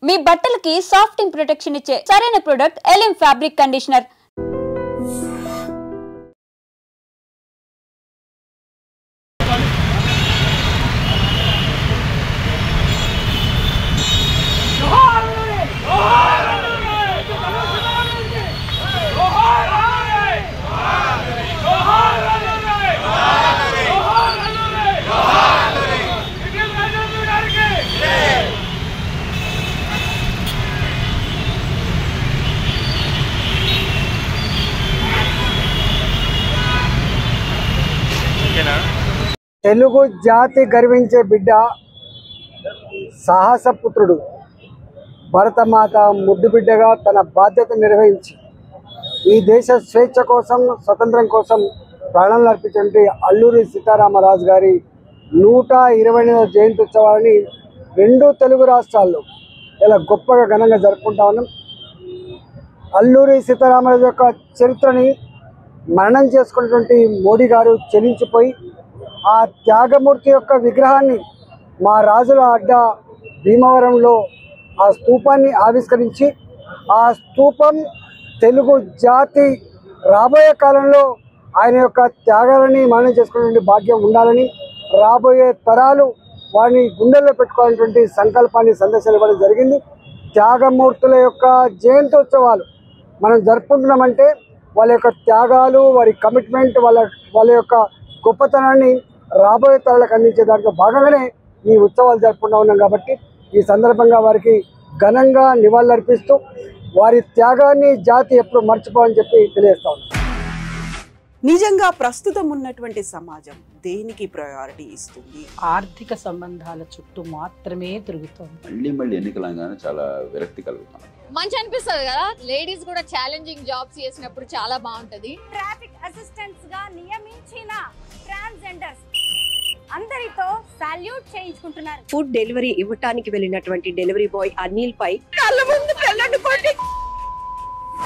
మీ బట్టలకి సాఫ్టింగ్ ప్రొటెక్షన్ ఇచ్చే సరైన ప్రొడక్ట్ ఎలిమ్ ఫ్యాబ్రిక్ కండిషనర్. తెలుగు జాతి గర్వించే బిడ్డ సాహసపుత్రుడు భరతమాత ముద్దు బిడ్డగా తన బాధ్యత నిర్వహించి ఈ దేశ స్వేచ్ఛ కోసం స్వతంత్రం కోసం ప్రాణాలు అర్పించినటువంటి అల్లూరి సీతారామరాజు గారి 120వ జయంతి ఉత్సవాలని రెండు తెలుగు రాష్ట్రాల్లో ఇలా గొప్పగా ఘనంగా జరుపుకుంటా ఉన్నాం. అల్లూరి సీతారామరాజు యొక్క చరిత్రని మరణం చేసుకున్నటువంటి మోడీ గారు చెల్లించిపోయి ఆ త్యాగమూర్తి యొక్క విగ్రహాన్ని మా రాజుల అడ్డ భీమవరంలో ఆ స్తూపాన్ని ఆవిష్కరించి ఆ స్తూపం తెలుగు జాతి రాబోయే కాలంలో ఆయన యొక్క త్యాగాలని మరణం చేసుకునేటువంటి భాగ్యం ఉండాలని, రాబోయే తరాలు వారిని గుండెల్లో పెట్టుకోవాలనేటువంటి సంకల్పాన్ని సందేశాలు ఇవ్వడం జరిగింది. త్యాగమూర్తుల యొక్క జయంతోత్సవాలు మనం జరుపుకుంటున్నామంటే వాళ్ళ యొక్క త్యాగాలు, వారి కమిట్మెంట్, వాళ్ళ యొక్క గొప్పతనాన్ని రాబోయే తరాలకు అందించే దాంట్లో భాగంగానే ఈ ఉత్సవాలు జరుపుకుంటూ ఉన్నాం. కాబట్టి ఈ సందర్భంగా వారికి ఘనంగా నివాళులర్పిస్తూ వారి త్యాగాన్ని జాతి ఎప్పుడు మర్చిపోవాలని చెప్పి తెలియజేస్తా ఉన్నాం. నిజంగా ప్రస్తుతం ఉన్నటువంటి సమాజం దేనికి ప్రయారిటీ ఇస్తుంది? ఆర్థిక సంబంధాల చుట్టూ మాత్రమే తిరుగుతుంది. మళ్ళీ ఎన్నికలంగానే చాలా విరక్తి కలుగుతాం. మంచి అనిపిస్తుంది కదా, లేడీస్ కూడా ఛాలెంజింగ్ జాబ్స్ చేసినప్పుడు చాలా బాగుంటది. ట్రాఫిక్ అసిస్టెంట్స్ గా నియమించిన ట్రాన్స్జెండర్స్ అందరితో సాల్యూట్ చేయించుకుంటున్నారు. ఫుడ్ డెలివరీ ఇవ్వటానికి వెళ్ళినటువంటి డెలివరీ బాయ్ అనిల్ పై కళ్ళ ముందు